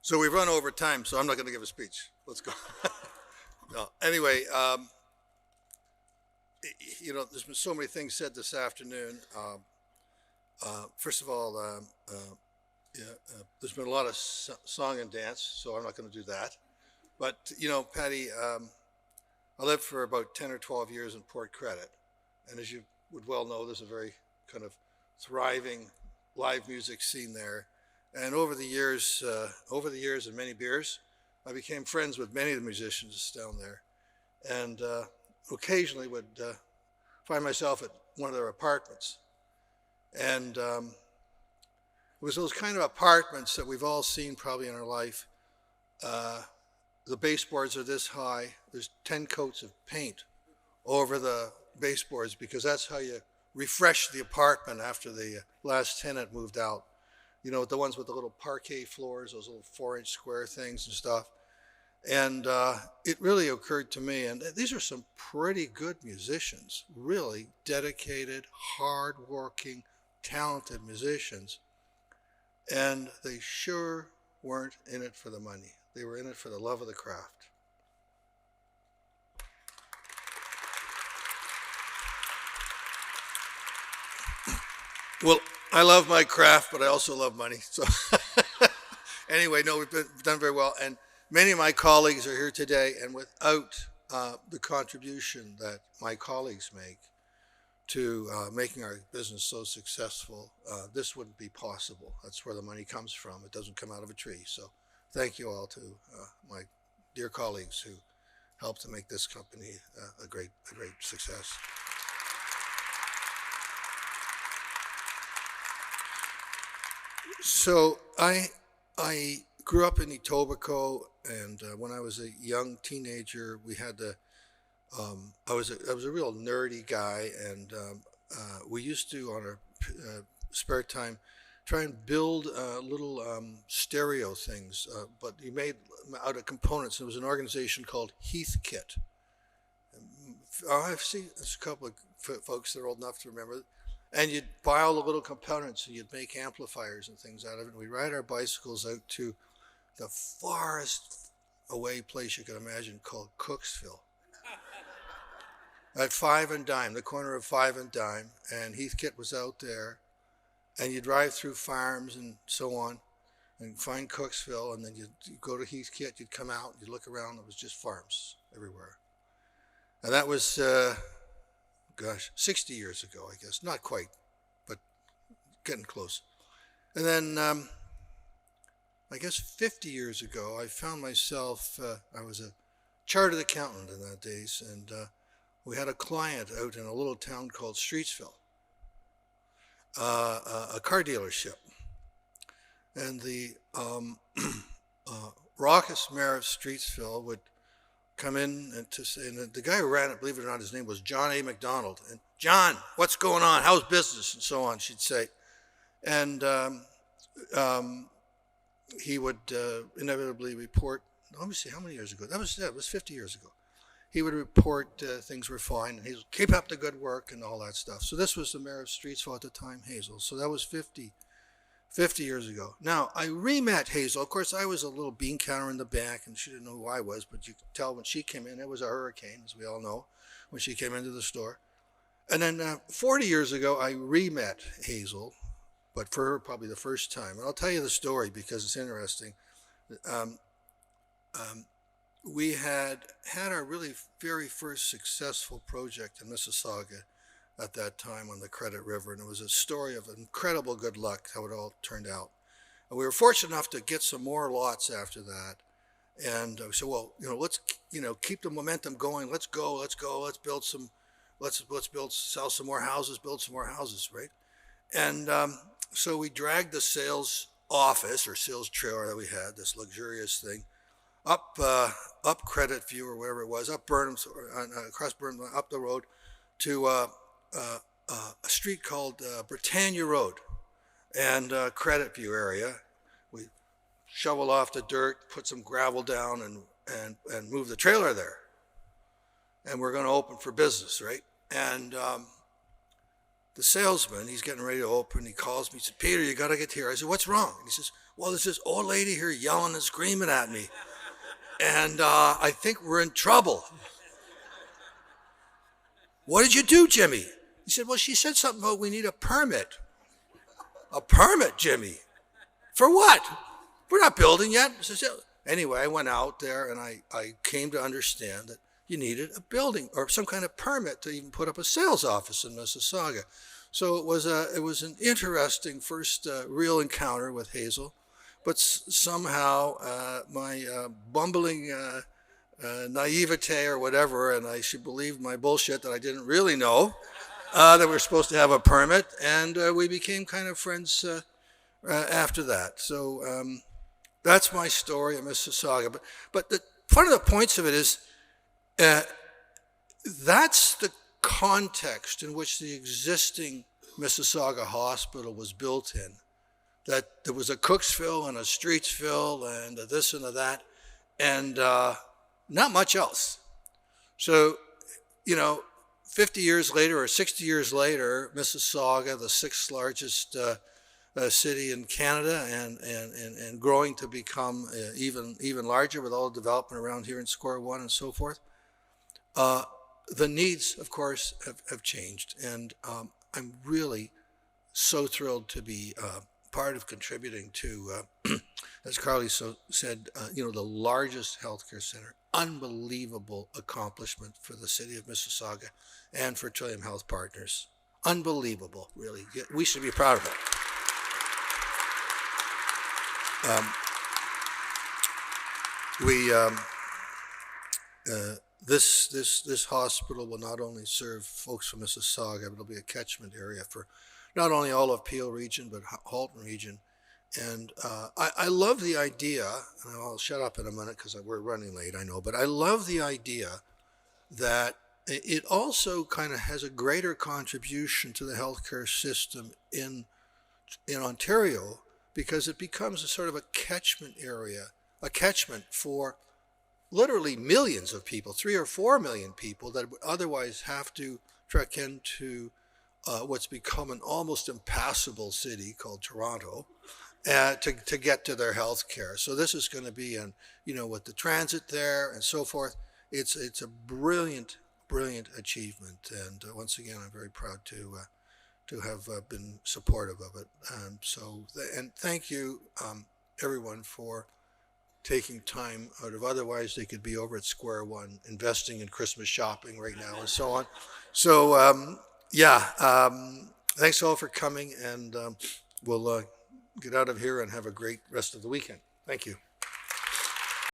So we've run over time, so I'm not going to give a speech. Let's go. No. Anyway, there's been so many things said this afternoon. First of all, yeah, there's been a lot of song and dance, so I'm not going to do that. But, Patty, I lived for about 10 or 12 years in Port Credit. And as you would well know, there's a very kind of thriving live music scene there. And over the years and many beers, I became friends with many of the musicians down there. And occasionally would find myself at one of their apartments. And it was those kind of apartments that we've all seen probably in our life. The baseboards are this high. There's 10 coats of paint over the baseboards because that's how you refresh the apartment after the last tenant moved out. The ones with the little parquet floors, those little 4-inch square things and stuff. And it really occurred to me, and these are some pretty good musicians, really dedicated, hard-working, talented musicians. And they sure weren't in it for the money. They were in it for the love of the craft. Well, I love my craft, but I also love money. So anyway, no, we've done very well. And many of my colleagues are here today, and without the contribution that my colleagues make to making our business so successful, this wouldn't be possible. That's where the money comes from. It doesn't come out of a tree. So thank you all to my dear colleagues who helped to make this company a great success. So I grew up in Etobicoke, and when I was a young teenager, we had to. I was a real nerdy guy, and we used to on our spare time try and build little stereo things, but you made out of components. There was an organization called Heathkit. I see there's a couple of folks that are old enough to remember. And you'd buy all the little components and you'd make amplifiers and things out of it. And we'd ride our bicycles out to the farthest away place you could imagine called Cooksville. At 5 and Dime, the corner of 5 and Dime. And Heathkit was out there. And you'd drive through farms and so on and find Cooksville. And then you'd go to Heathkit, you'd come out, you'd look around, it was just farms everywhere. And that was... 60 years ago, I guess. Not quite, but getting close. And then, I guess 50 years ago, I found myself, I was a chartered accountant in that days, and we had a client out in a little town called Streetsville, a car dealership. And the raucous mayor of Streetsville would come in and to say, and the guy who ran it, believe it or not, his name was John A. McDonald. And John, what's going on? How's business? And so on, she'd say. And he would inevitably report, let me see, how many years ago? It was 50 years ago. He would report things were fine, and he would keep up the good work and all that stuff. So this was the mayor of Streetsville at the time, Hazel. So that was 50 years ago. Now, I re-met Hazel. Of course, I was a little bean counter in the back, and she didn't know who I was, but you could tell when she came in, it was a hurricane, as we all know, when she came into the store. And then 40 years ago, I re-met Hazel, but for her, probably the first time. And I'll tell you the story because it's interesting. We had our really very first successful project in Mississauga at that time on the Credit River, and it was a story of incredible good luck how it all turned out. And we were fortunate enough to get some more lots after that, and we said, well, let's keep the momentum going. Let's go. Let's build some. Let's sell some more houses, build some more houses, right? And so we dragged the sales office or sales trailer that we had, this luxurious thing, up Credit View or wherever it was, up Burnham, across Burnham, up the road to a street called Britannia Road and Credit View area. We shovel off the dirt, put some gravel down, and move the trailer there. And we're going to open for business, right? And the salesman, he's getting ready to open. He calls me. He said, Peter, you got to get here. I said, what's wrong? And he says, well, there's this old lady here yelling and screaming at me. And I think we're in trouble. What did you do, Jimmy? He said, well, she said something about we need a permit. A permit, Jimmy? For what? We're not building yet. Anyway, I went out there and I came to understand that you needed a building or some kind of permit to even put up a sales office in Mississauga. So it was an interesting first real encounter with Hazel, but somehow my bumbling naivete or whatever, and I should believe my bullshit that I didn't really know that we were supposed to have a permit, and we became kind of friends after that. So that's my story of Mississauga. But one of the points of it is that's the context in which the existing Mississauga Hospital was built in. That there was a Cooksville and a Streetsville and a this and a that, and not much else. So, 50 years later or 60 years later, Mississauga, the sixth largest city in Canada, and growing to become even larger with all the development around here in Square One and so forth. The needs, of course, have changed, and I'm really so thrilled to be part of contributing to, as Carly said, the largest healthcare center. Unbelievable accomplishment for the city of Mississauga and for Trillium Health Partners. Unbelievable, really. We should be proud of it. This hospital will not only serve folks from Mississauga, but it'll be a catchment area for not only all of Peel region, but Halton region. And I love the idea, and I'll shut up in a minute because we're running late, I know, but I love the idea that it also kind of has a greater contribution to the healthcare system in Ontario, because it becomes a sort of a catchment area, a catchment for literally millions of people, 3 or 4 million people that would otherwise have to trek into what's become an almost impassable city called Toronto to get to their health care. So this is going to be, with the transit there and so forth, it's a brilliant achievement. And once again, I'm very proud to have been supportive of it. And thank you, everyone, for taking time out of, otherwise they could be over at Square One investing in Christmas shopping right now and so on. So thanks all for coming, and we'll get out of here and have a great rest of the weekend. Thank you.